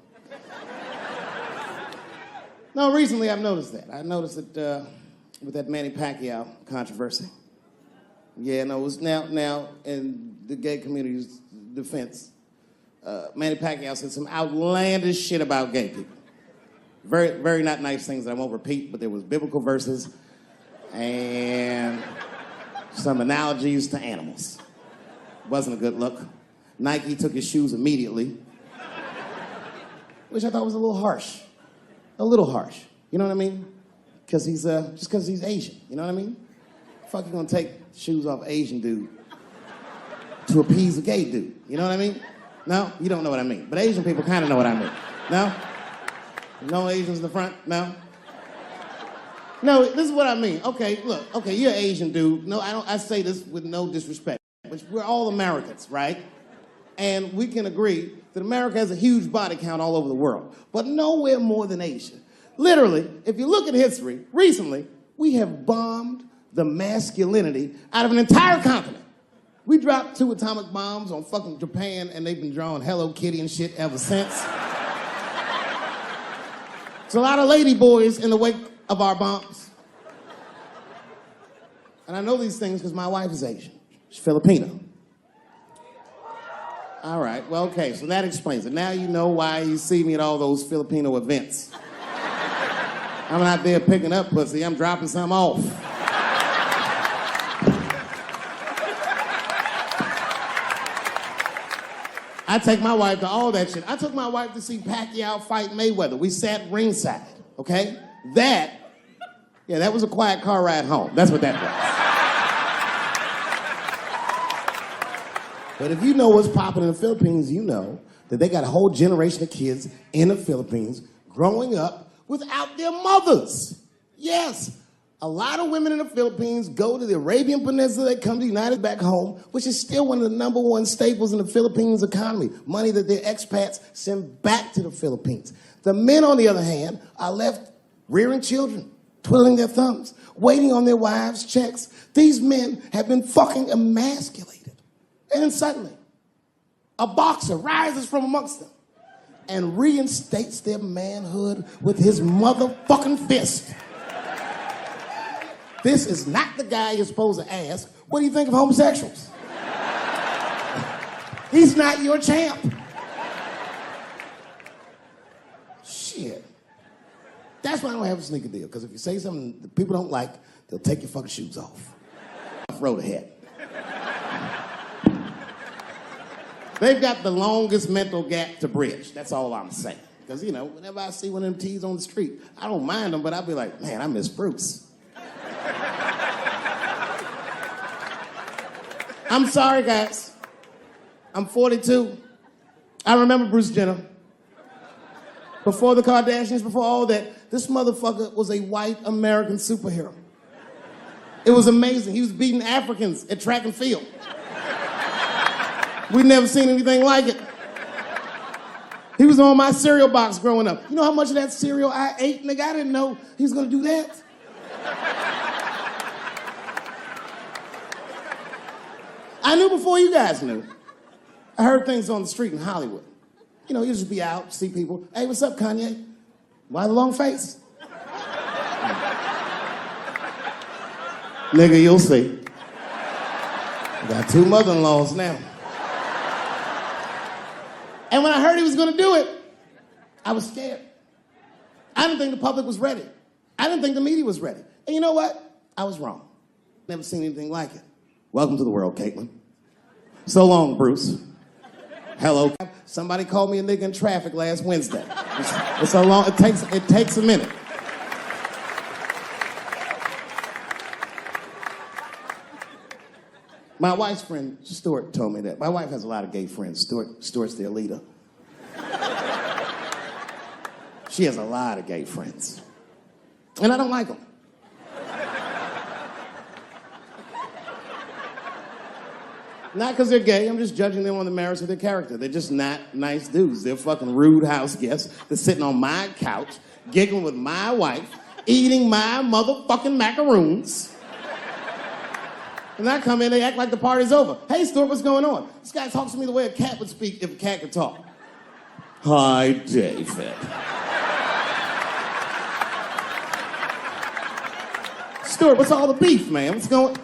No, recently I've noticed that. I noticed it with that Manny Pacquiao controversy. Yeah, no, it was now in the gay community's defense, Manny Pacquiao said some outlandish shit about gay people. Very, very not nice things that I won't repeat, but there was biblical verses and some analogies to animals. Wasn't a good look. Nike took his shoes immediately, which I thought was a little harsh. A little harsh. You know what I mean? Because he's just because he's Asian. You know what I mean? Fuck, you gonna take shoes off Asian dude to appease a gay dude? You know what I mean? No, you don't know what I mean. But Asian people kind of know what I mean. No? No Asians in the front? No? No, this is what I mean. Okay, look. Okay, you're an Asian dude. No, I say this with no disrespect. But we're all Americans, right? And we can agree that America has a huge body count all over the world, but nowhere more than Asia. Literally, if you look at history, recently, we have bombed the masculinity out of an entire continent. We dropped 2 atomic bombs on fucking Japan, and they've been drawing Hello Kitty and shit ever since. There's a lot of lady boys in the wake of our bombs. And I know these things because my wife is Asian. She's Filipino. All right, well, okay, so that explains it. Now you know why you see me at all those Filipino events. I'm not there picking up pussy, I'm dropping some off. I take my wife to all that shit. I took my wife to see Pacquiao fight Mayweather. We sat ringside, okay? That was a quiet car ride home. That's what that was. But if you know what's popping in the Philippines, you know that they got a whole generation of kids in the Philippines growing up without their mothers. Yes. A lot of women in the Philippines go to the Arabian Peninsula, they come to the United back home, which is still one of the number one staples in the Philippines economy, money that their expats send back to the Philippines. The men, on the other hand, are left rearing children, twiddling their thumbs, waiting on their wives' checks. These men have been fucking emasculated. And then suddenly, a boxer rises from amongst them and reinstates their manhood with his motherfucking fist. This is not the guy you're supposed to ask, what do you think of homosexuals? He's not your champ. Shit. That's why I don't have a sneaker deal, because if you say something that people don't like, they'll take your fucking shoes off. Road ahead. They've got the longest mental gap to bridge. That's all I'm saying. Because, you know, whenever I see one of them T's on the street, I don't mind them, but I'll be like, man, I miss Bruce. I'm sorry, guys. I'm 42. I remember Bruce Jenner. Before the Kardashians, before all that, this motherfucker was a white American superhero. It was amazing. He was beating Africans at track and field. We'd never seen anything like it. He was on my cereal box growing up. You know how much of that cereal I ate, nigga? I didn't know he was gonna do that. I knew before you guys knew. I heard things on the street in Hollywood. You know, you just be out, see people. Hey, what's up, Kanye? Why the long face? Nigga, you'll see. I got 2 mother-in-laws now. And when I heard he was gonna do it, I was scared. I didn't think the public was ready. I didn't think the media was ready. And you know what? I was wrong. Never seen anything like it. Welcome to the world, Caitlin. So long, Bruce. Hello. Somebody called me a nigga in traffic last Wednesday. It's so long, it takes a minute. My wife's friend, Stuart, told me that. My wife has a lot of gay friends. Stuart's their leader. She has a lot of gay friends. And I don't like them. Not because they're gay, I'm just judging them on the merits of their character. They're just not nice dudes. They're fucking rude house guests. They're sitting on my couch, giggling with my wife, eating my motherfucking macaroons. And I come in, they act like the party's over. Hey, Stuart, what's going on? This guy talks to me the way a cat would speak if a cat could talk. Hi, David. Stuart, what's all the beef, man? What's going on?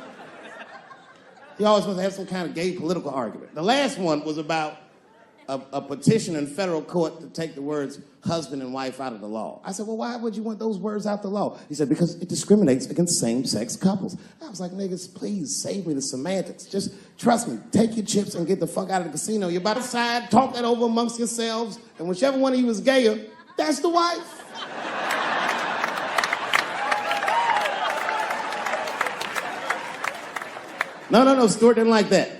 He always wants to have some kind of gay political argument. The last one was about a petition in federal court to take the words husband and wife out of the law. I said, well, why would you want those words out the law? He said, because it discriminates against same-sex couples. I was like, niggas, please save me the semantics. Just trust me, take your chips and get the fuck out of the casino. You're about to decide, talk that over amongst yourselves, and whichever one of you is gayer, that's the wife. No, Stuart didn't like that.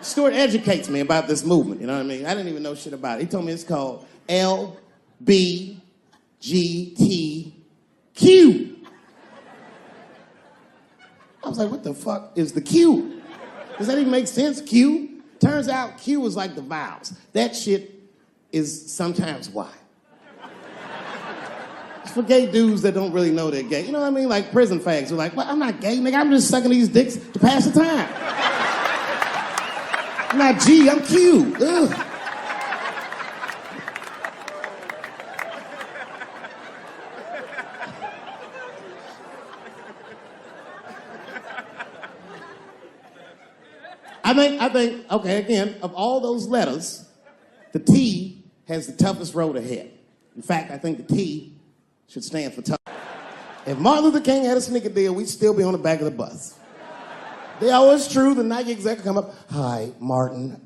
Stuart educates me about this movement, you know what I mean? I didn't even know shit about it. He told me it's called LBGTQ. I was like, what the fuck is the Q? Does that even make sense, Q? Turns out Q is like the vowels. That shit is sometimes Y. It's for gay dudes that don't really know they're gay. You know what I mean? Like prison fags who are like, well, I'm not gay, nigga. I'm just sucking these dicks to pass the time. I'm not G, I'm Q. Ugh. I think, okay, again, of all those letters, the T has the toughest road ahead. In fact, I think the T should stand for tough. If Martin Luther King had a sneaker deal, we'd still be on the back of the bus. They always true, the Nike exec come up, hi, Martin,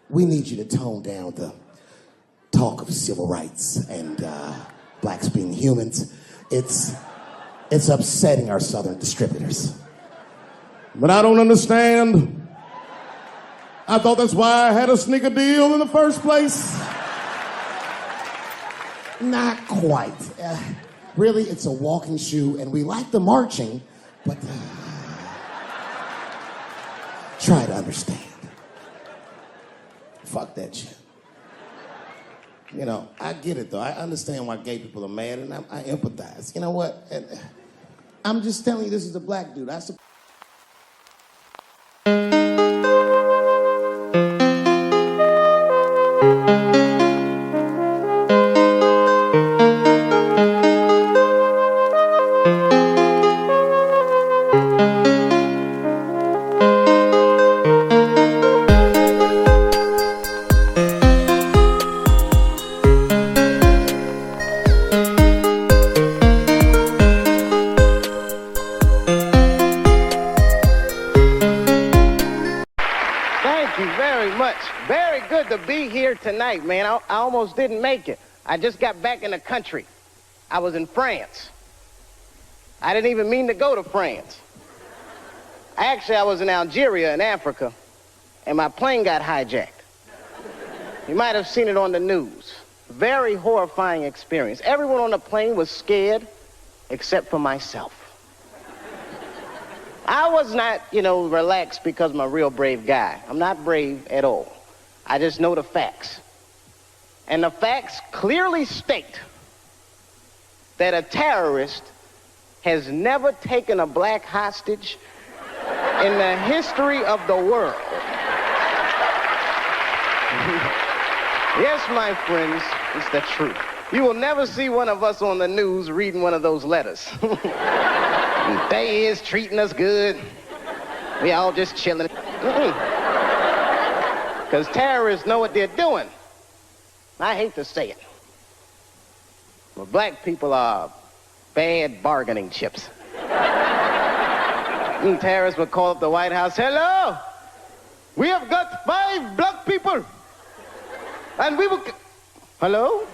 we need you to tone down the talk of civil rights and blacks being humans, it's upsetting our southern distributors. But I don't understand. I thought that's why I had a sneaker deal in the first place. Not quite. Really, it's a walking shoe, and we like the marching, but try to understand. Fuck that shit. You know, I get it, though. I understand why gay people are mad, and I empathize. You know what? And I'm just telling you, this is a black dude. Thank you very much. Very good to be here tonight, man. I almost didn't make it. I just got back in the country. I was in France. I didn't even mean to go to France. Actually, I was in Algeria in Africa, and my plane got hijacked. You might have seen it on the news. Very horrifying experience. Everyone on the plane was scared, except for myself. I was not, relaxed because I'm a real brave guy. I'm not brave at all. I just know the facts. And the facts clearly state that a terrorist has never taken a black hostage in the history of the world. Yes, my friends, it's the truth. You will never see one of us on the news reading one of those letters. They is treating us good. We all just chilling. Because terrorists know what they're doing. I hate to say it. But black people are bad bargaining chips. Terrorists would call up the White House, "Hello, we have got 5 black people. And we will..." Hello?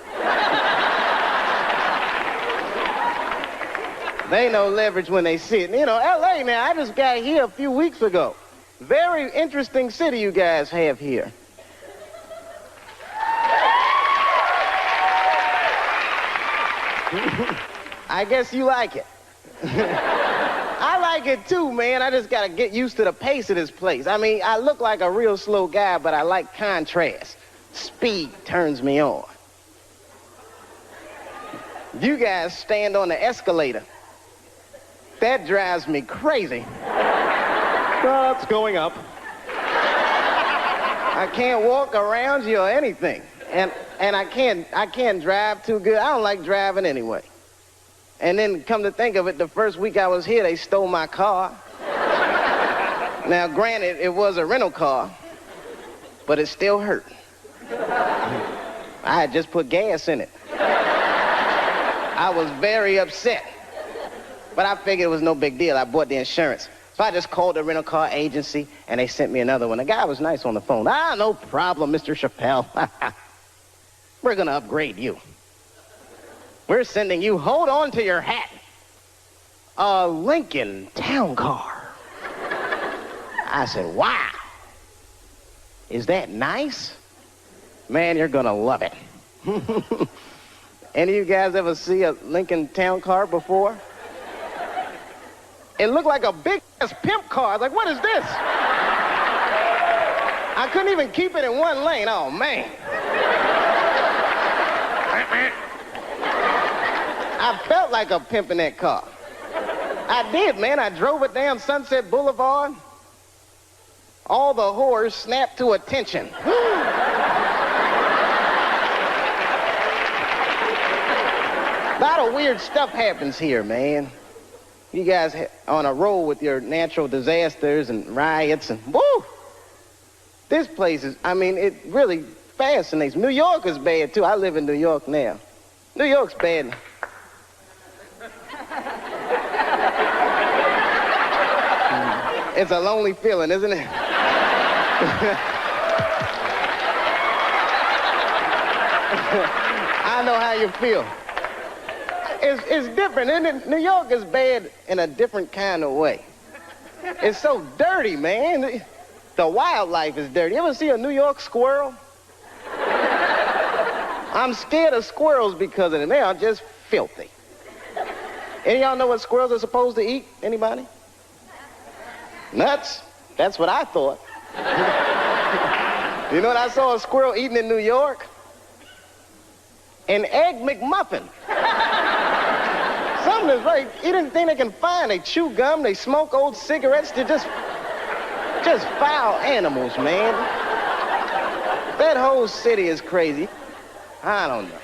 They know leverage when they see it. L.A., man, I just got here a few weeks ago. Very interesting city you guys have here. I guess you like it. I like it too, man. I just gotta get used to the pace of this place. I mean, I look like a real slow guy, but I like contrast. Speed turns me on. You guys stand on the escalator. That drives me crazy. It's going up. I can't walk around you or anything. And I can't drive too good. I don't like driving anyway. And then come to think of it, the first week I was here, they stole my car. Now, granted, it was a rental car, but it still hurt. I had just put gas in it. I was very upset. But I figured it was no big deal. I bought the insurance. So I just called the rental car agency, and they sent me another one. The guy was nice on the phone. No problem, Mr. Chappelle. We're going to upgrade you. We're sending you, hold on to your hat, a Lincoln Town Car. I said, wow. Is that nice? Man, you're going to love it. Any of you guys ever see a Lincoln Town Car before? It looked like a big-ass pimp car. I was like, what is this? I couldn't even keep it in one lane. Oh, man. I felt like a pimp in that car. I did, man. I drove it down Sunset Boulevard. All the whores snapped to attention. A lot of weird stuff happens here, man. You guys on a roll with your natural disasters and riots and woo! This place is, it really fascinates me. New York is bad too. I live in New York now. New York's bad. It's a lonely feeling, isn't it? I know how you feel. It's different, isn't it? New York is bad in a different kind of way. It's so dirty, man. The wildlife is dirty. You ever see a New York squirrel? I'm scared of squirrels because of them. They are just filthy. Any of y'all know what squirrels are supposed to eat? Anybody? Nuts. That's what I thought. You know what I saw a squirrel eating in New York? An egg McMuffin. Something is right. Anything they can find. They chew gum, they smoke old cigarettes. They're just foul animals, man. That whole city is crazy. I don't know.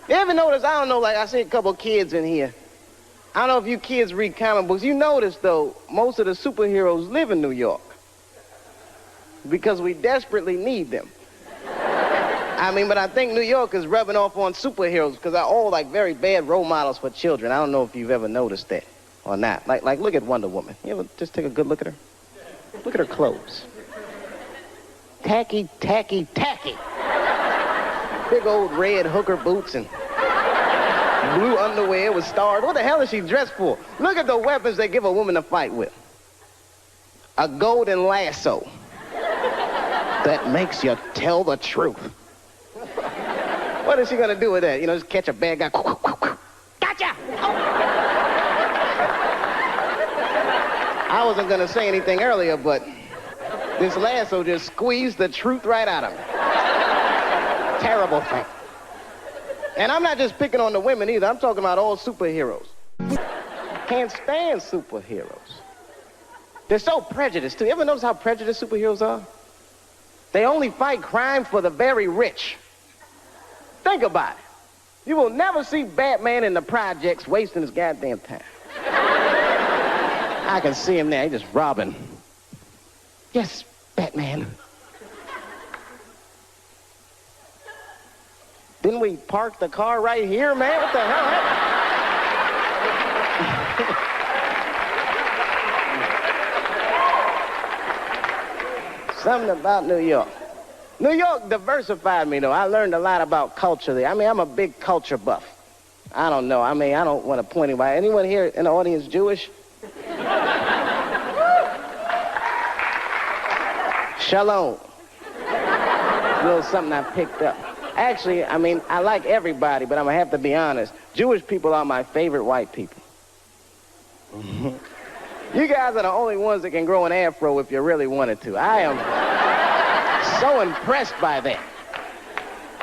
You ever notice, I don't know, like I see a couple kids in here. I don't know if you kids read comic books. You notice, though, most of the superheroes live in New York because we desperately need them. But I think New York is rubbing off on superheroes because they're all, like, very bad role models for children. I don't know if you've ever noticed that or not. Like look at Wonder Woman. You ever just take a good look at her? Look at her clothes. Tacky, tacky, tacky. Big old red hooker boots and blue underwear with stars. What the hell is she dressed for? Look at the weapons they give a woman to fight with. A golden lasso that makes you tell the truth. What is she gonna do with that? You know, just catch a bad guy. Gotcha! Oh. I wasn't gonna say anything earlier, but this lasso just squeezed the truth right out of me. Terrible thing. And I'm not just picking on the women either. I'm talking about all superheroes. Can't stand superheroes. They're so prejudiced, too. You ever notice how prejudiced superheroes are? They only fight crime for the very rich. Think about it. You will never see Batman in the projects wasting his goddamn time. I can see him there. He's just robbing. Yes, Batman. Didn't we park the car right here, man? What the hell happened? Something about New York. New York diversified me, though. I learned a lot about culture there. I'm a big culture buff. I don't know. I don't want to point anybody. Anyone here in the audience Jewish? Shalom. A little something I picked up. Actually, I like everybody, but I'm going to have to be honest. Jewish people are my favorite white people. You guys are the only ones that can grow an afro if you really wanted to. I am so impressed by that.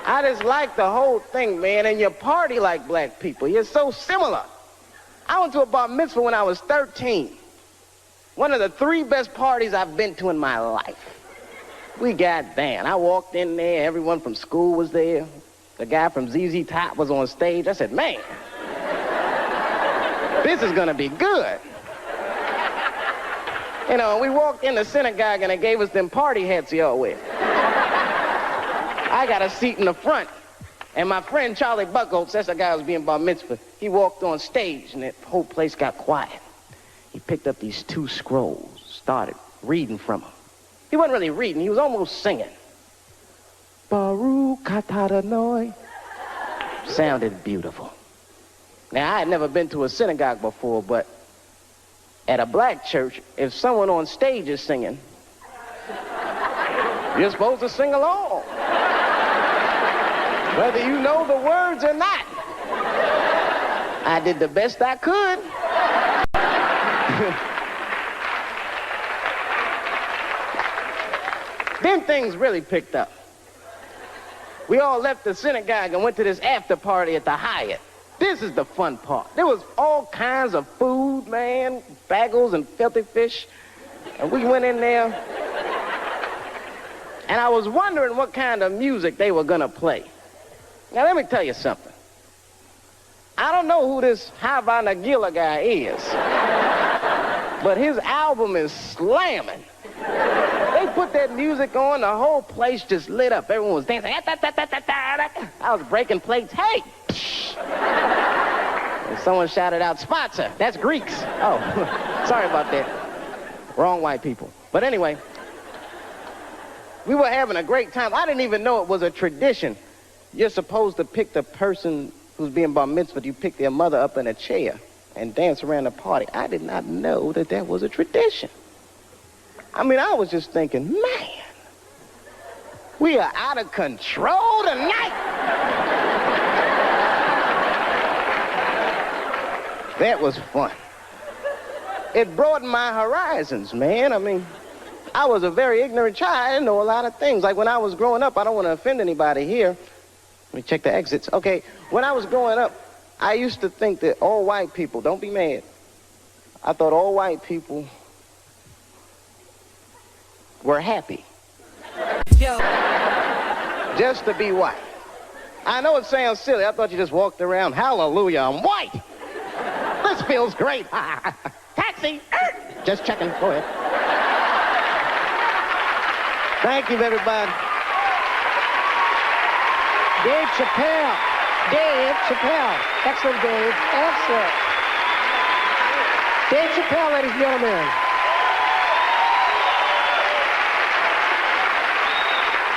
I just like the whole thing, man, and you party like black people. You're so similar. I went to a bar mitzvah when I was 13. One of the 3 best parties I've been to in my life. We got down. I walked in there. Everyone from school was there. The guy from ZZ Top was on stage. I said, man, this is going to be good. You know, we walked in the synagogue and they gave us them party hats y'all wear. I got a seat in the front. And my friend Charlie Buckholz, that's the guy who was being bar mitzvah, he walked on stage and that whole place got quiet. He picked up these 2 scrolls, started reading from them. He wasn't really reading, he was almost singing. Baruch atah Adonai. Sounded beautiful. Now, I had never been to a synagogue before, but at a black church, if someone on stage is singing, you're supposed to sing along. Whether you know the words or not. I did the best I could. Then things really picked up. We all left the synagogue and went to this after party at the Hyatt. This is the fun part. There was all kinds of food, man, bagels and filthy fish. And we went in there. And I was wondering what kind of music they were gonna play. Now, let me tell you something. I don't know who this Hava Nagila guy is, but his album is slamming. They put that music on, the whole place just lit up. Everyone was dancing. I was breaking plates. Hey! And someone shouted out, sponsor. That's Greeks. Oh, sorry about that. Wrong white people. But anyway, we were having a great time. I didn't even know it was a tradition you're supposed to pick the person who's being bar mitzvahed. You pick their mother up in a chair and dance around the party. I did not know that that was a tradition. I mean, I was just thinking, man, we are out of control tonight. That was fun. It broadened my horizons, man. I mean, I was a very ignorant child. I didn't know a lot of things. Like when I was growing up, I don't want to offend anybody here. Let me check the exits. Okay, when I was growing up, I used to think that all white people, don't be mad, I thought all white people were happy. Just to be white. I know it sounds silly. I thought you just walked around, hallelujah, I'm white. This feels great. Taxi. Just checking. Go ahead. Thank you, everybody. Dave Chappelle. Dave Chappelle. Excellent, Dave. Excellent. Dave Chappelle, ladies and gentlemen.